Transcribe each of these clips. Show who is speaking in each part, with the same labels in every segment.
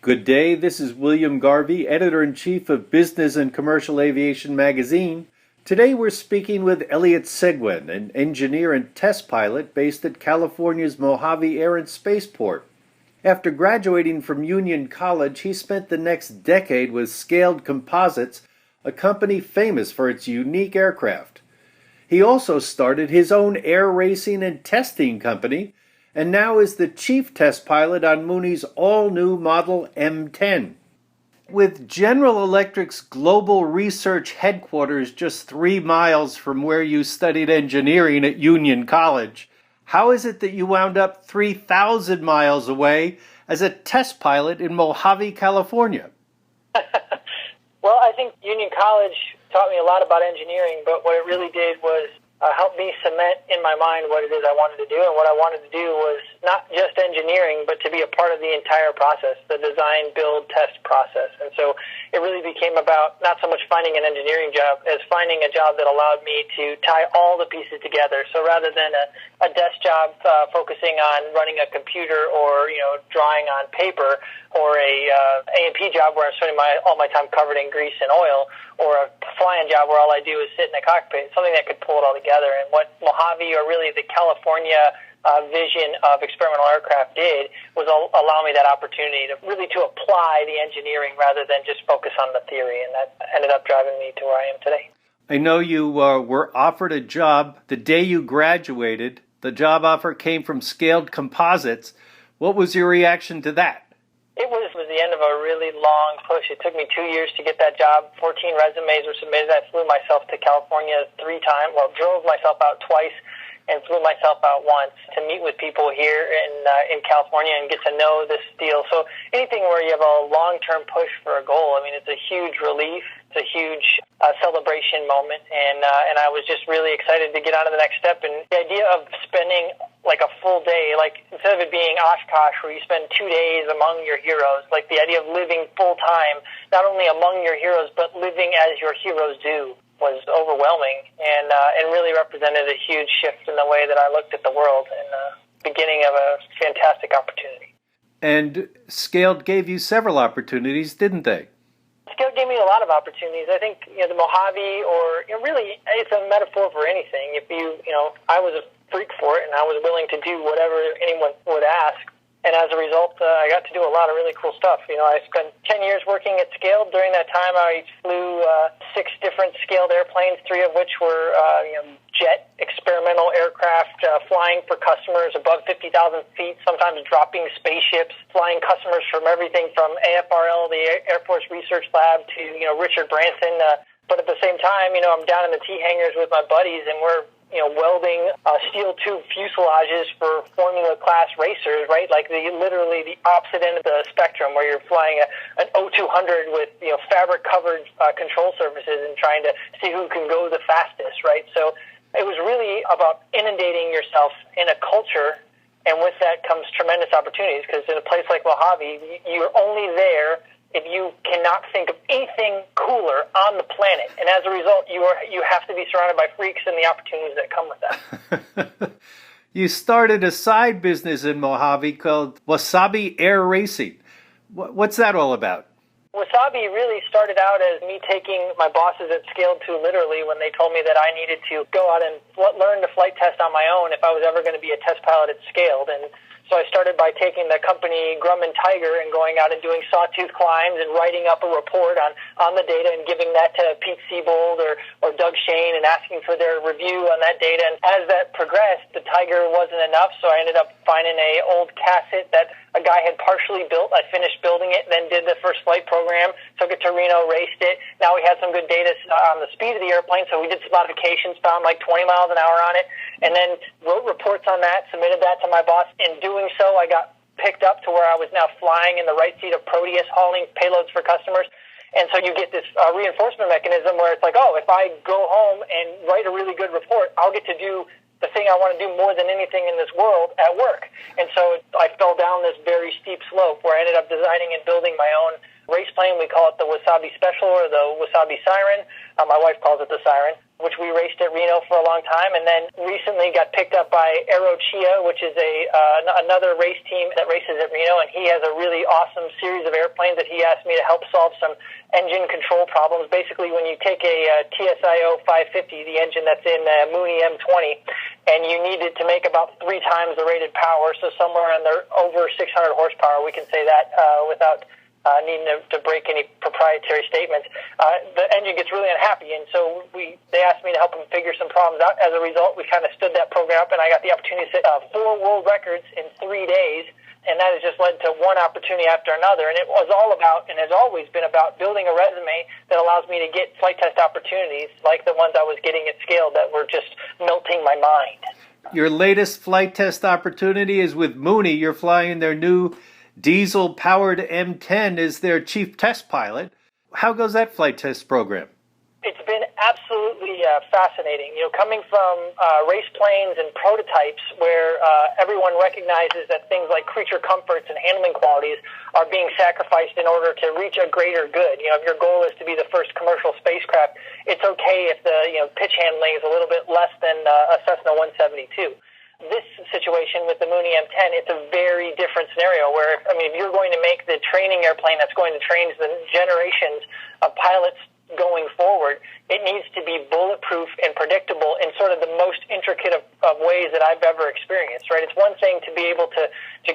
Speaker 1: Good day, this is William Garvey, Editor-in-Chief of Business and Commercial Aviation magazine. Today we're speaking with Elliott Senguin, an engineer and test pilot based at California's Mojave Air and Spaceport. After graduating from Union College, he spent the next decade with Scaled Composites, a company famous for its unique aircraft. He also started his own air racing and testing company, and now is the chief test pilot on Mooney's all-new Model M10. With General Electric's global research headquarters just 3 miles from where you studied engineering at Union College, how is it that you wound up 3,000 miles away as a test pilot in Mojave, California?
Speaker 2: Well, I think Union College taught me a lot about engineering, but what it really did was help me cement in my mind what it is I wanted to do. And what I wanted to do was not just engineering, but to be a part of the entire process, the design, build, test process. And so it really became about not so much finding an engineering job as finding a job that allowed me to tie all the pieces together. So rather than a desk job focusing on running a computer or, drawing on paper, or a A&P job where I'm spending all my time covered in grease and oil, or a flying job where all I do is sit in a cockpit, something that could pull it all together. And what Mojave, or really the California vision of experimental aircraft did, was allow me that opportunity to apply the engineering rather than just focus on the theory, and that ended up driving me to where I am today.
Speaker 1: I know you were offered a job the day you graduated. The job offer came from Scaled Composites. What was your reaction to that?
Speaker 2: It was the end of a really long push. It took me 2 years to get that job. 14 resumes were submitted. I flew myself to California 3 times. Well, drove myself out twice and flew myself out once to meet with people here in California and get to know this deal. So anything where you have a long-term push for a goal, it's a huge relief. It's a huge celebration moment, and I was just really excited to get on to the next step. And the idea of spending like a full day, like instead of it being Oshkosh where you spend 2 days among your heroes, like the idea of living full time, not only among your heroes, but living as your heroes do, was overwhelming and really represented a huge shift in the way that I looked at the world and the beginning of a fantastic opportunity.
Speaker 1: And Scaled gave you several opportunities, didn't they?
Speaker 2: Scaled gave me a lot of opportunities. I think the Mojave, or really, it's a metaphor for anything. If I was a freak for it, and I was willing to do whatever anyone would ask. And as a result, I got to do a lot of really cool stuff. I spent 10 years working at Scaled. During that time, I flew 6 different Scaled airplanes, 3 of which were jet experimental aircraft, flying for customers above 50,000 feet, sometimes dropping spaceships, flying customers from everything from AFRL, the Air Force Research Lab, to Richard Branson. But at the same time, I'm down in the T hangars with my buddies, and we're welding steel tube fuselages for Formula Class racers, right? Like literally the opposite end of the spectrum, where you're flying an O200 with fabric-covered control surfaces and trying to see who can go the fastest, right? So it was really about inundating yourself in a culture, and with that comes tremendous opportunities, because in a place like Mojave, you're only there if you cannot think of anything cooler on the planet. And as a result, you have to be surrounded by freaks and the opportunities that come with that.
Speaker 1: You started a side business in Mojave called Wasabi Air Racing. What's that all about?
Speaker 2: Wasabi really started out as me taking my bosses at Scaled to literally when they told me that I needed to go out and learn to flight test on my own if I was ever going to be a test pilot at Scaled. And so I started by taking the company Grumman Tiger and going out and doing sawtooth climbs and writing up a report on the data and giving that to Pete Siebold or Doug Shane and asking for their review on that data. And as that progressed, the Tiger wasn't enough, so I ended up finding an old Casset that a guy had partially built. I finished building it, then did the first flight program, took it to Reno, raced it. Now we had some good data on the speed of the airplane, so we did some modifications, found like 20 miles an hour on it, and then wrote reports on that, submitted that to my boss. In doing so, I got picked up to where I was now flying in the right seat of Proteus, hauling payloads for customers. And so you get this reinforcement mechanism where it's like, oh, if I go home and write a really good report, I'll get to do the thing I want to do more than anything in this world at work. And so I fell down this very steep slope where I ended up designing and building my own race plane. We call it the Wasabi Special, or the Wasabi Siren. My wife calls it the Siren. which we raced at Reno for a long time, and then recently got picked up by Aerochia, which is another race team that races at Reno, and he has a really awesome series of airplanes that he asked me to help solve some engine control problems. Basically, when you take a TSIO 550, the engine that's in Mooney M20, and you need it to make about 3 times the rated power, so somewhere under over 600 horsepower, we can say that without needing to break any proprietary statements, the engine gets really unhappy, and so they asked me to help them figure some problems out. As a result, we kind of stood that program up, and I got the opportunity to set 4 world records in 3 days, and that has just led to one opportunity after another. And it was all about, and has always been about, building a resume that allows me to get flight test opportunities like the ones I was getting at scale that were just melting my mind.
Speaker 1: Your latest flight test opportunity is with Mooney. You're flying their new diesel-powered M10 as their chief test pilot. How goes that flight test program?
Speaker 2: It's been absolutely fascinating. Coming from race planes and prototypes where everyone recognizes that things like creature comforts and handling qualities are being sacrificed in order to reach a greater good. If your goal is to be the first commercial spacecraft, it's okay if the pitch handling is a little bit less than a Cessna 172. This situation with the Mooney M10, it's a very different scenario where, if you're going to make the training airplane that's going to train the generations of pilots going forward, it needs to be bulletproof and predictable in sort of the most intricate of ways that I've ever experienced, right? It's one thing to be able to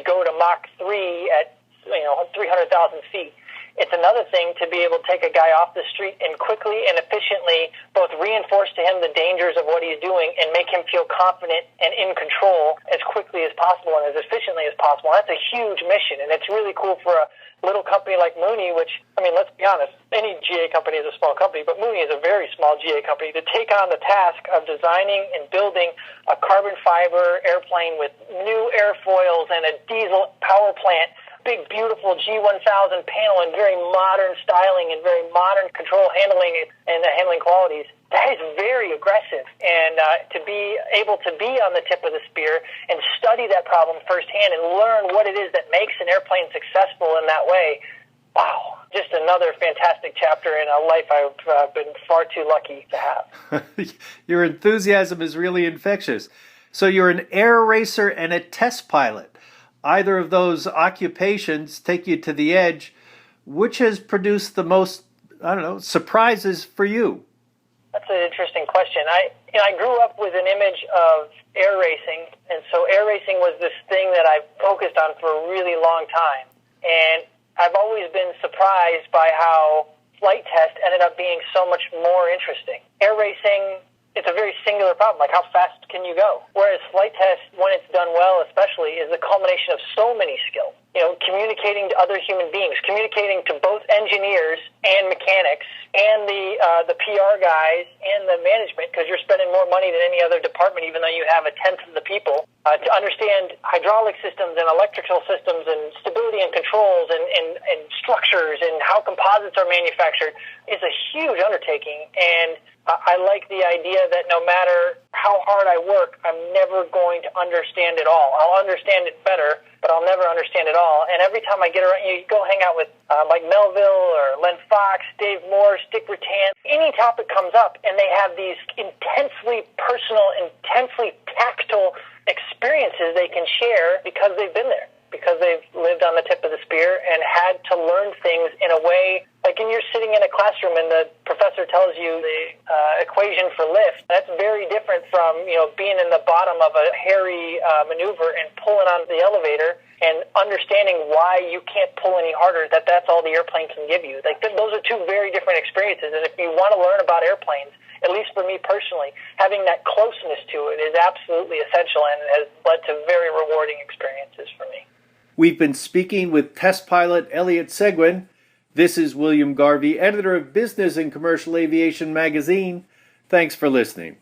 Speaker 2: go to Mach 3 at 300,000 feet. It's another thing to be able to take a guy off the street and quickly and efficiently both reinforce to him the dangers of what he's doing and make him feel confident and in control as quickly as possible and as efficiently as possible. That's a huge mission, and it's really cool for a little company like Mooney, which, let's be honest, any GA company is a small company, but Mooney is a very small GA company, to take on the task of designing and building a carbon fiber airplane with new airfoils and a diesel power plant, big, beautiful G1000 panel and very modern styling and very modern control handling and handling qualities. That is very aggressive, and to be able to be on the tip of the spear and study that problem firsthand and learn what it is that makes an airplane successful in that way, wow, just another fantastic chapter in a life I've been far too lucky to have.
Speaker 1: Your enthusiasm is really infectious. So you're an air racer and a test pilot. Either of those occupations take you to the edge. Which has produced the most, surprises for you?
Speaker 2: That's an interesting question. I grew up with an image of air racing, and so air racing was this thing that I've focused on for a really long time. And I've always been surprised by how flight test ended up being so much more interesting. Air racing, it's a very singular problem, like how fast can you go? Whereas flight test, when it's done well especially, is the culmination of so many skills. Communicating to other human beings, communicating to both engineers and mechanics and the PR guys and the management, because you're spending more money than any other department, even though you have a tenth of the people, to understand hydraulic systems and electrical systems and stability and controls and structures and how composites are manufactured is a huge undertaking. And I like the idea that no matter how hard I work, I'm never going to understand it all. I'll understand it better, but I'll never understand it all. And every time I get around, you go hang out with Mike Melville or Len Fox, Dave Morse, Dick Rutan, any topic comes up, and they have these intensely personal, intensely tactile experiences they can share because they've been there, because they've lived on the tip of the spear and had to learn things in a way, like when you're sitting in a classroom and the professor tells you the equation for lift. That's very different from being in the bottom of a hairy maneuver and pulling on the elevator and understanding why you can't pull any harder, that's all the airplane can give you. Like those are two very different experiences, and if you want to learn about airplanes, at least for me personally, having that closeness to it is absolutely essential and has led to very rewarding experiences for me.
Speaker 1: We've been speaking with test pilot Elliott Senguin. This is William Garvey, editor of Business and Commercial Aviation magazine. Thanks for listening.